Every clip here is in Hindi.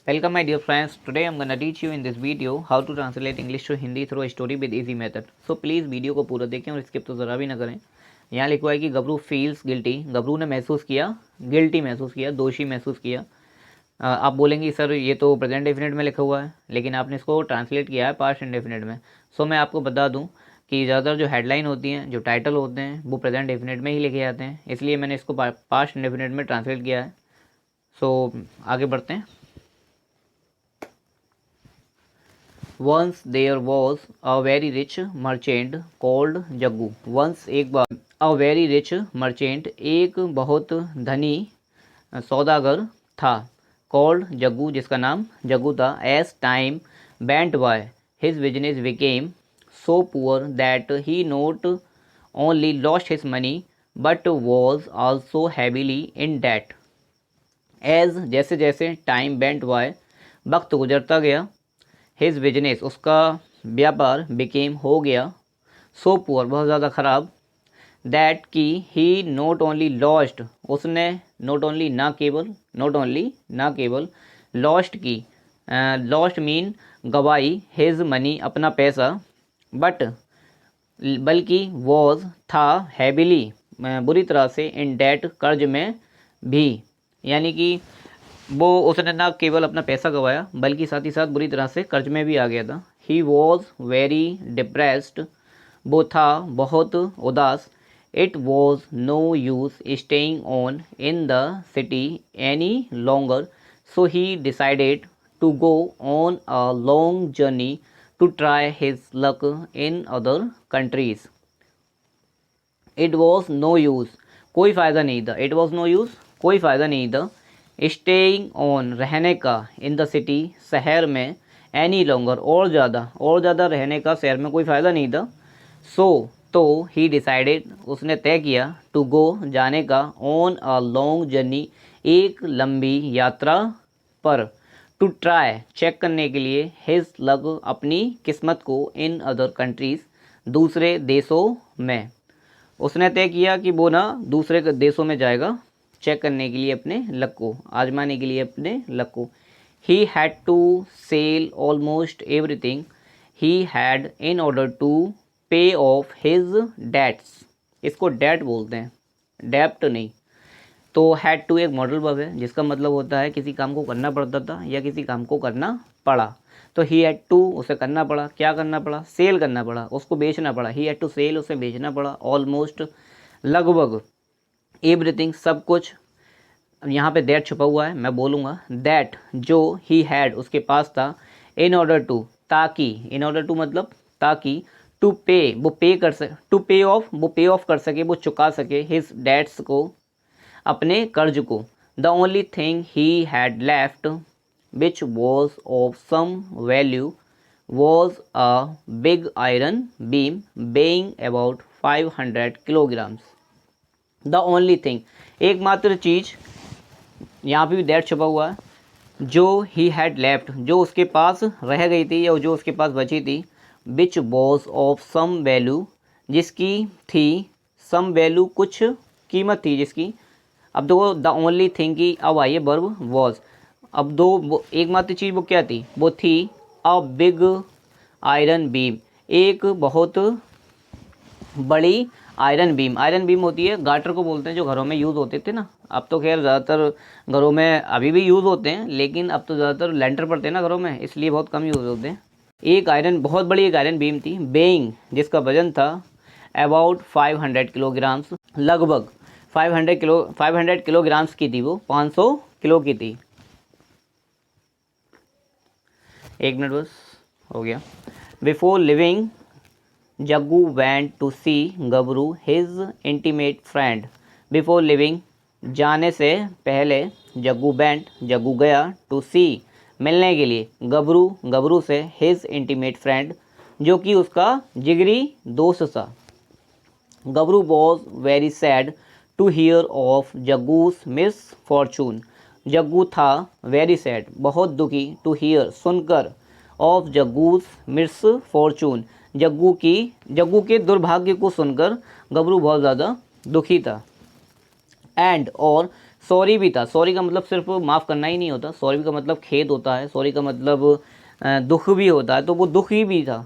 Welcome my dear friends. Today I'm gonna teach you in this video how to translate English to Hindi through a story with easy method. So please video को पूरा देखें और स्किप तो ज़रा भी ना करें। यहाँ लिखा है कि गबरू फील्स गिल्टी, गबरू ने महसूस किया, गिल्टी महसूस किया, दोषी महसूस किया। आप बोलेंगे सर ये तो प्रेजेंट डेफिनेट में लिखा हुआ है, लेकिन आपने इसको ट्रांसलेट किया है पास्ट इंडेफिनिट में। सो मैं आपको बता दूँ कि ज़्यादातर जो हेडलाइन होती हैं, जो टाइटल होते हैं, वो प्रेजेंट डेफिनेट में ही लिखे जाते हैं, इसलिए मैंने इसको पास्ट इंडेफिनिट में ट्रांसलेट किया है। सो आगे बढ़ते हैं। Once there was a very rich merchant called Jaggu. Once एक बार a very rich merchant एक बहुत धनी सौदागर था, called जग्गू जिसका नाम जग्गू था। As time went by his business became so poor that he not only lost his money but was also heavily in debt। As जैसे जैसे time went by वक्त गुजरता गया, हिज बिजनेस उसका व्यापार बिकेम हो गया, सो पुअर बहुत ज़्यादा ख़राब, दैट कि ही नॉट ओनली लॉस्ट उसने नॉट ओनली ना केवल लॉस्ट की, लॉस्ट मीन गवाई, हिज मनी अपना पैसा, बट बल्कि वॉज था, हैविली बुरी तरह से, इन डेट कर्ज में भी, यानी कि वो उसने ना केवल अपना पैसा गंवाया बल्कि साथ ही साथ बुरी तरह से कर्ज में भी आ गया था। ही वॉज वेरी डिप्रेस्ड वो था बहुत उदास। It was no use staying on in the city any longer, so he decided to go on a long journey to try his luck in other countries. It was no use कोई फ़ायदा नहीं था, इट वॉज नो यूज़ कोई फ़ायदा नहीं था, स्टेइंग ऑन रहने का, इन द सिटी शहर में, एनी लॉन्गर और ज़्यादा रहने का शहर में कोई फ़ायदा नहीं था। सो तो ही डिसाइडेड उसने तय किया, टू गो जाने का, ऑन अ लॉन्ग जर्नी एक लंबी यात्रा पर, टू ट्राई चेक करने के लिए, हिज लक अपनी किस्मत को, इन अदर कंट्रीज़ दूसरे देशों में। उसने तय किया कि वो ना दूसरे देशों में जाएगा चेक करने के लिए, अपने लक को आजमाने के लिए, अपने लक को। He had to sell almost everything he had in order to pay off his debts. इसको डेट बोलते हैं, डेप्ट नहीं। तो हैड टू एक मॉडल वर्ब है जिसका मतलब होता है किसी काम को करना पड़ता था या किसी काम को करना पड़ा। तो ही हैड टू उसे करना पड़ा, क्या करना पड़ा, सेल करना पड़ा, उसको बेचना पड़ा। ही हैड टू सेल उसे बेचना पड़ा, ऑलमोस्ट लगभग, एवरीथिंग सब कुछ। यहाँ पे दैट छुपा हुआ है, मैं बोलूँगा दैट जो ही हैड उसके पास था, इन ऑर्डर टू ताकि, इन ऑर्डर टू मतलब ताकि, टू पे वो पे कर सके, टू पे ऑफ वो पे ऑफ कर सके, वो चुका सके, हिज डेट्स को अपने कर्ज को। The only thing he had left which was of some value was a big iron beam weighing about 500 kilograms. The only thing एकमात्र चीज़, यहाँ पे भी दैट छुपा हुआ है, जो ही हैड लेफ्ट जो उसके पास रह गई थी या जो उसके पास बची थी, which was of some value जिसकी थी, सम वैल्यू कुछ कीमत थी जिसकी। अब दो द ओनली थिंग की अब आइए वर्ब वॉज। अब दो एकमात्र चीज़ वो क्या थी, वो थी अ बिग आयरन बीम एक बहुत बड़ी आयरन बीम। आयरन बीम होती है, गाटर को बोलते हैं, जो घरों में यूज़ होते थे ना। अब तो खैर ज़्यादातर घरों में अभी भी यूज़ होते हैं, लेकिन अब तो ज़्यादातर लेंटर पड़ते हैं ना घरों में, इसलिए बहुत कम यूज़ होते हैं। एक आयरन बहुत बड़ी एक आयरन बीम थी, बेइंग जिसका वजन था अबाउट 500 किलोग्राम्स, लगभग 500 किलोग्राम्स की थी, वो 500 किलो की थी। एक मिनट बस हो गया। Before living Jaggu went to see Gabru his intimate friend. Before living जाने से पहले, जग्गू गया, टू सी मिलने के लिए, गबरू से, हिज इंटीमेट फ्रेंड जो कि उसका जिगरी दोस्त था। Gabru was very sad to hear of Jaggu's misfortune. Jaggu था वेरी सैड बहुत दुखी, टू हियर सुनकर, of Jaggu's misfortune Jaggu के दुर्भाग्य को सुनकर गबरू बहुत ज़्यादा दुखी था। एंड और सॉरी भी था। सॉरी का मतलब सिर्फ माफ़ करना ही नहीं होता, सॉरी का मतलब खेद होता है, सॉरी का मतलब दुख भी होता है, तो वो दुख ही भी था।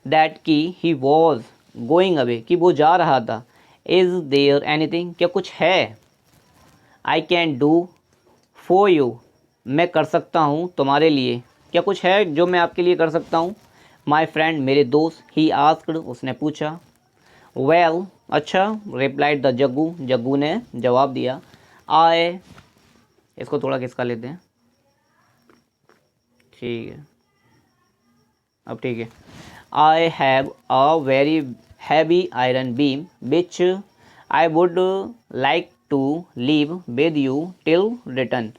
दैट कि ही वॉज गोइंग अवे, कि वो जा रहा था। इज़ देयर एनीथिंग, क्या कुछ है। I can do for you, मैं कर सकता हूँ तुम्हारे लिए, क्या कुछ है जो मैं आपके लिए कर सकता हूँ। माई फ्रेंड, मेरे दोस्त। ही आस्क्ड, उसने पूछा। वेल, अच्छा। रिप्लाइड द जग्गू, जग्गू ने जवाब दिया। आई, इसको थोड़ा खिसका लेते हैं, ठीक है, अब ठीक है। I have a very heavy iron beam which I would like to leave with you till return.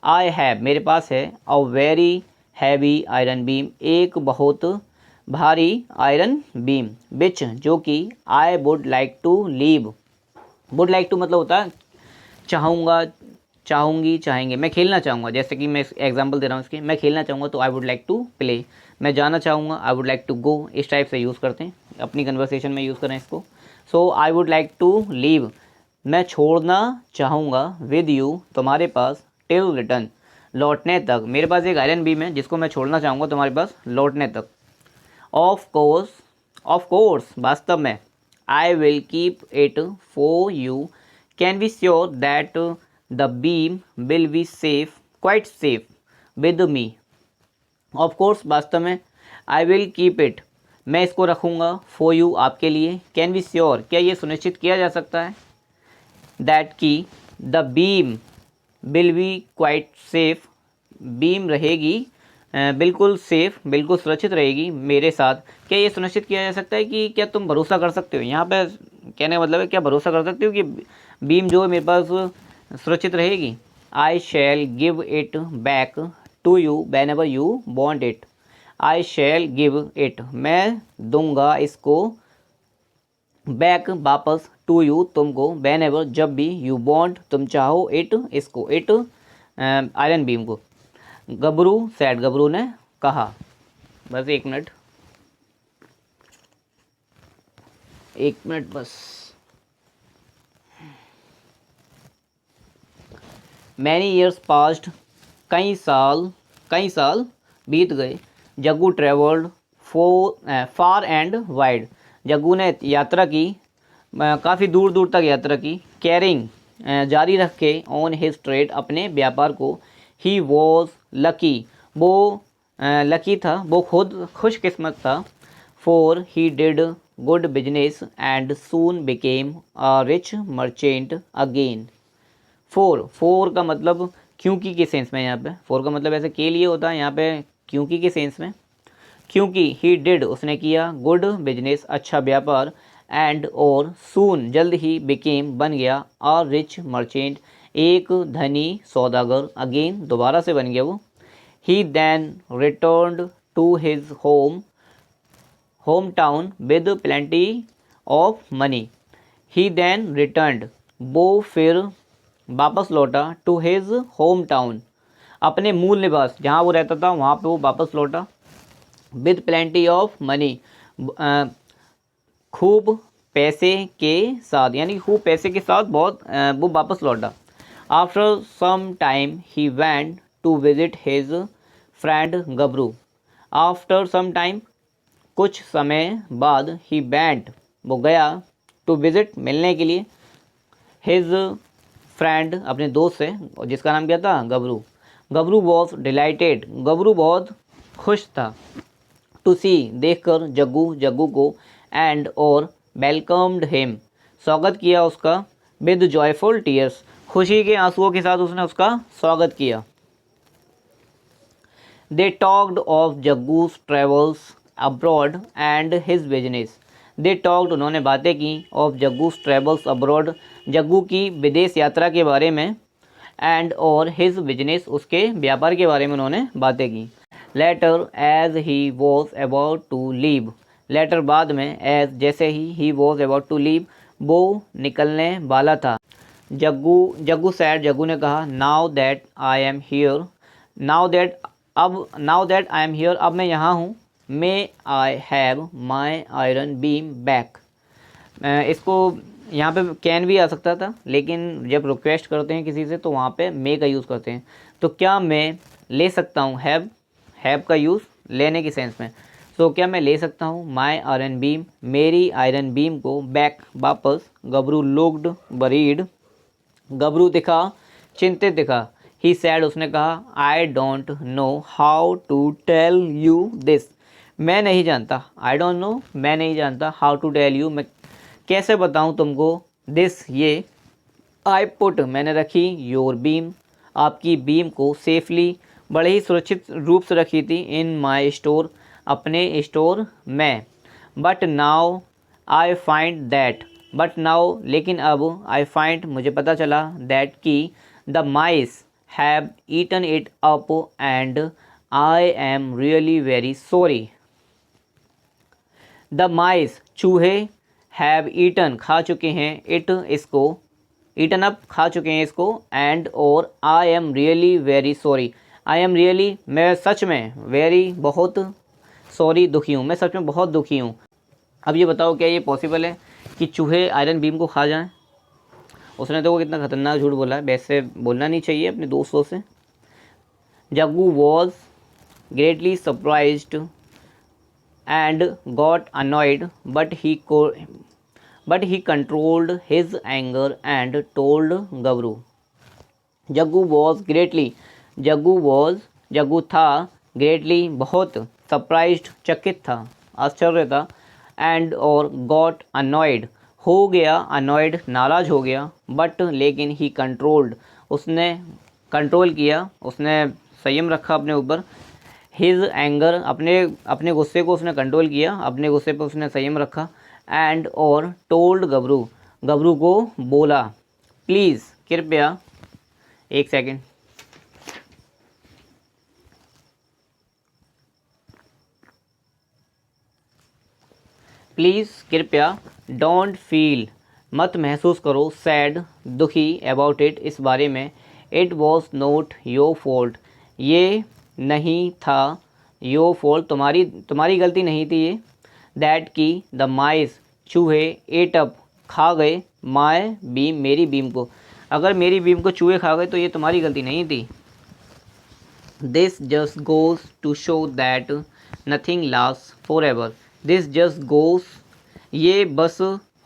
I have, मेरे पास है, a very heavy iron beam, एक बहुत भारी आयरन बीम, विच जो कि I would like to leave, would like to मतलब होता है चाहूँगा, चाहूँगी, चाहेंगे, मैं खेलना चाहूँगा, जैसे कि मैं एग्जांपल दे रहा हूँ इसके, मैं खेलना चाहूँगा तो I would like to play, मैं जाना चाहूँगा I would like to go, इस टाइप से यूज़ करते हैं, अपनी कन्वर्सेशन में यूज़ करें इसको। So I would like to leave, मैं छोड़ना चाहूँगा, विद यू, तुम्हारे पास, टिल रिटर्न, लौटने तक, मेरे पास एक आयरन बीम है जिसको मैं छोड़ना चाहूँगा तुम्हारे पास लौटने तक। ऑफ कोर्स, ऑफ कोर्स, वास्तव में। I will keep it for you, can be sure that the beam will be safe, quite safe with me. Of course, वास्तव में। आई विल कीप इट, मैं इसको रखूँगा, फॉर यू, आपके लिए। कैन बी श्योर, क्या ये सुनिश्चित किया जा सकता है, दैट की the beam will be quite safe, beam रहेगी बिल्कुल सेफ, बिल्कुल सुरक्षित रहेगी मेरे साथ। क्या ये सुनिश्चित किया जा सकता है कि क्या तुम भरोसा कर सकते हो, यहाँ पे कहने का मतलब है क्या भरोसा कर सकते हो कि बीम जो है मेरे पास सुरक्षित रहेगी। I shall give it back to you whenever you want it. I shall give it, मैं दूंगा इसको, बैक, वापस, टू यू, तुमको, वैन एवर, जब भी, यू वॉन्ट, तुम चाहो, इट, इसको, इट आयरन बीम को। गबरू सैड, गबरू ने कहा। बस एक मिनट, एक मिनट बस। मैनी ईयर्स पास्ट, कई साल बीत गए। Jaggu travelled far and wide, Jaggu ने यात्रा की, काफ़ी दूर दूर तक यात्रा की। कैरिंग, जारी रखे, ऑन हिज ट्रेड, अपने व्यापार को। ही वॉज लकी, वो लकी था, वो खुद खुशकिस्मत था। For he did good business and soon became a rich merchant again. Four का मतलब क्योंकि के सेंस में, यहाँ पे फोर का मतलब ऐसे के लिए होता है, यहाँ पे क्योंकि के सेंस में। क्योंकि ही डिड, उसने किया, गुड बिजनेस, अच्छा व्यापार, एंड और सून, जल्द ही, बिकेम, बन गया, अ रिच मर्चेंट, एक धनी सौदागर, अगेन, दोबारा से बन गया वो। He then returned to his home town with plenty of money. He then returned, वो फिर वापस लौटा, टू हिज होम टाउन, अपने मूल निवास जहाँ वो रहता था वहाँ पे वो वापस लौटा। विद प्लेंटी ऑफ मनी, खूब पैसे के साथ, यानी खूब पैसे के साथ बहुत वो वापस लौटा। After some time he went to visit his friend Gabru. After some time, कुछ समय बाद, ही वेंट, वो गया, टू विजिट, मिलने के लिए, हिज फ्रेंड, अपने दोस्त से, जिसका नाम क्या था, गबरू। गबरू वॉज डिलाइटेड, गबरू बहुत खुश था। टू सी, देखकर, जग्गू को, एंड और, वेलकम्ड हिम, स्वागत किया उसका, विद जॉयफुल टीयर्स, खुशी के आंसुओं के साथ उसने उसका स्वागत किया। They talked of Jaggu's travels abroad and his business. They talked, उन्होंने बातें की, of Jaggu's travels abroad, Jaggu की विदेश यात्रा के बारे में, एंड और हिज बिजनेस, उसके व्यापार के बारे में उन्होंने बातें की। Later, as he was about to leave, later बाद में, एज जैसे ही वॉज अबाउट टू लीव, वो निकलने वाला था। जग्गू सैड, जग्गू ने कहा, now that I am here, now that I am here, अब मैं यहाँ हूँ। May I have my iron beam back, इसको यहाँ पे कैन भी आ सकता था, लेकिन जब रिक्वेस्ट करते हैं किसी से तो वहाँ पे मे का यूज़ करते हैं। तो क्या मैं ले सकता हूँ, हैव का यूज़ लेने की सेंस में। तो क्या मैं ले सकता हूँ माई आयरन बीम, मेरी आयरन बीम को बैक वापस। गबरू लुक्ड वरीड, गबरू दिखा चिंतित दिखा। ही सैड उसने कहा I don't know how to tell you this, मैं नहीं जानता। आई डोंट नो मैं नहीं जानता, हाउ टू टेल यू मैं कैसे बताऊं तुमको, दिस ये। आई पुट मैंने रखी, योर बीम आपकी बीम को, सेफली बड़े ही सुरक्षित रूप से रखी थी, इन माई स्टोर अपने स्टोर में। But now I find that, but now लेकिन अब, आई फाइंड मुझे पता चला, दैट कि the mice have eaten it up and I am really very sorry. The mice चूहे, हैव ईटन खा चुके हैं, इट इसको, ईटन अप खा चुके हैं इसको, एंड और आई am really very sorry, I am really मैं सच में, वेरी बहुत, सॉरी दुखी हूँ, मैं सच में बहुत दुखी हूँ। अब ये बताओ क्या ये पॉसिबल है कि चूहे आयरन बीम को खा जाएं? उसने तो वो कितना खतरनाक झूठ बोला है, वैसे बोलना नहीं चाहिए अपने दोस्तों से। Jaggu was greatly surprised and got annoyed, but he controlled his anger and told Gabru. Jaggu was greatly, Jaggu था, greatly बहुत, surprised चकित था, आश्चर्य था, and और got annoyed हो गया, annoyed नाराज हो गया, but लेकिन he controlled उसने कंट्रोल किया, उसने संयम रखा अपने ऊपर, हिज एंगर अपने गुस्से को उसने कंट्रोल किया, अपने गुस्से पर उसने संयम रखा, एंड और टोल्ड गबरू को बोला, प्लीज़ कृपया, एक सेकेंड, प्लीज़ कृपया, डोंट फील मत महसूस करो, सैड दुखी, अबाउट इट इस बारे में, it was not your fault ये नहीं था, योर फॉल्ट तुम्हारी गलती नहीं थी ये, दैट की द माइस चूहे एट अप खा गए, माय बीम मेरी बीम को, अगर मेरी बीम को चूहे खा गए तो ये तुम्हारी गलती नहीं थी। This just goes to show that nothing last forever, this just goes ये बस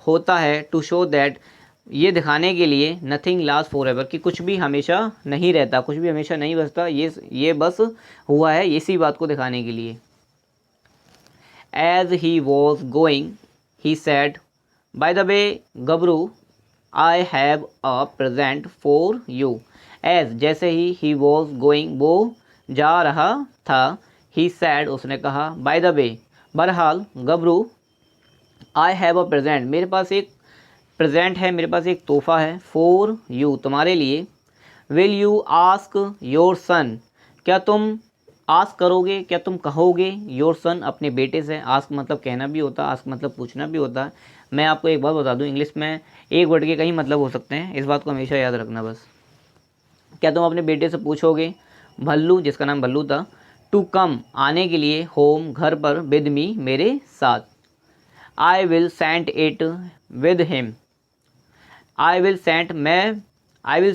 होता है, टू शो दैट ये दिखाने के लिए, नथिंग लास्ट फॉर एवर कि कुछ भी हमेशा नहीं रहता, कुछ भी हमेशा नहीं बचता, ये बस हुआ है इसी बात को दिखाने के लिए। As he was going he said, by the way Gabru I have a present for you, as जैसे ही वॉज गोइंग वो जा रहा था, ही सैड उसने कहा, बाय द वे बहरहाल गबरू, आई हैव अ प्रेजेंट मेरे पास एक प्रेजेंट है, मेरे पास एक तोहफा है, फॉर यू तुम्हारे लिए, will you ask your son क्या तुम आस्क करोगे, क्या तुम कहोगे, योर सन अपने बेटे से, आस्क मतलब कहना भी होता है, आस्क मतलब पूछना भी होता है। मैं आपको एक बात बता दूं, इंग्लिश में एक वर्ड के कई मतलब हो सकते हैं, इस बात को हमेशा याद रखना बस। क्या तुम अपने बेटे से पूछोगे, भल्लू जिसका नाम भल्लू था, टू कम आने के लिए, होम घर पर, विद मी मेरे साथ, I will send it with him, I will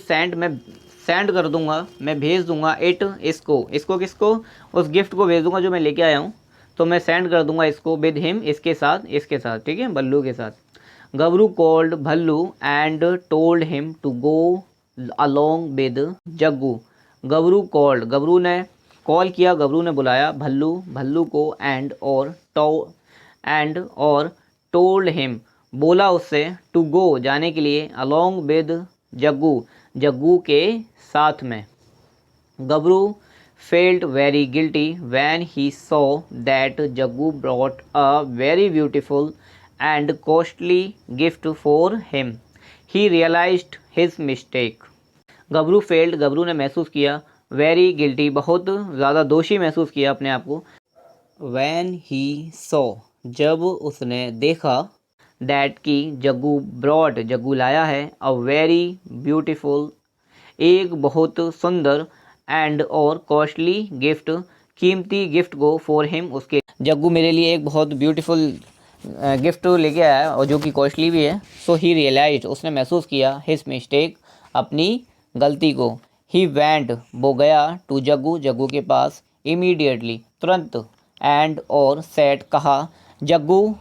send मैं सेंड कर दूंगा, मैं भेज दूंगा, इट इसको किसको, उस गिफ्ट को भेज दूंगा जो मैं लेके आया हूँ, तो मैं सेंड कर दूंगा इसको, विद हिम इसके साथ, ठीक है, भल्लू के साथ। Gabru called Bhallu and told him to go along with Jaggu, Gabru ने कॉल किया, गबरू ने बुलाया भल्लू को, एंड और टोल्ड हिम बोला उससे, टू गो जाने के लिए, अलोंग विद जग्गू के साथ में। Gabru felt very guilty when he saw that Jaggu brought a very beautiful and costly gift for him, he realised his mistake. Gabru ने महसूस किया, वेरी गिल्टी बहुत ज़्यादा दोषी महसूस किया अपने आप को, व्हेन ही सॉ जब उसने देखा, दैट की जग्गू लाया है, अ वेरी ब्यूटीफुल एक बहुत सुंदर, एंड और कॉस्टली गिफ्ट कीमती गिफ्ट को, फॉर हिम उसके, जग्गू मेरे लिए एक बहुत ब्यूटीफुल गिफ्ट लेके आया है और जो कि कॉस्टली भी है। सो ही रियलाइज्ड, उसने महसूस किया, हिज मिस्टेक, अपनी गलती को। ही वेंट, वो गया, टू जग्गू, जग्गू के पास, इमीडिएटली, तुरंत, एंड और सेड, कहा, जग्गू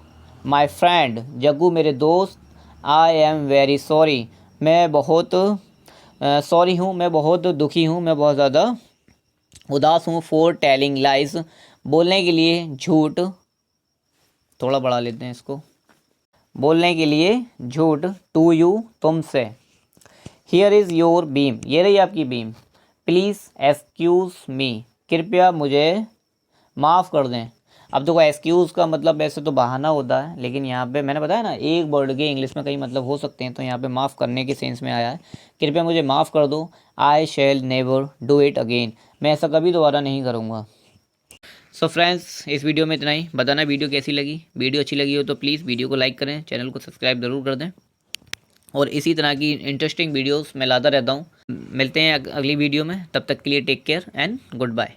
माई फ्रेंड, जग्गू मेरे दोस्त, आई एम वेरी सॉरी, मैं बहुत सॉरी हूँ, मैं बहुत दुखी हूँ, मैं बहुत ज़्यादा उदास हूँ, फॉर टेलिंग लाइज, बोलने के लिए झूठ, थोड़ा बढ़ा लेते हैं इसको, बोलने के लिए झूठ, टू यू, तुमसे। हियर इज़ योर बीम, ये रही आपकी बीम, प्लीज़ एक्सक्यूज़ मी, कृपया मुझे माफ़ कर दें। अब देखो एक्सक्यूज़ का मतलब वैसे तो बहाना होता है, लेकिन यहाँ पे मैंने बताया ना एक वर्ड के इंग्लिश में कई मतलब हो सकते हैं, तो यहाँ पे माफ़ करने के सेंस में आया है, कृपया मुझे माफ़ कर दो, I shall never do it again, मैं ऐसा कभी दोबारा नहीं करूँगा। सो फ्रेंड्स, इस वीडियो में इतना ही। बताना वीडियो कैसी लगी, वीडियो अच्छी लगी हो तो प्लीज़ वीडियो को लाइक करें, चैनल को सब्सक्राइब ज़रूर कर दें, और इसी तरह की इंटरेस्टिंग वीडियोस मैं लाता रहता हूँ। मिलते हैं अगली वीडियो में, तब तक के लिए take care and good bye.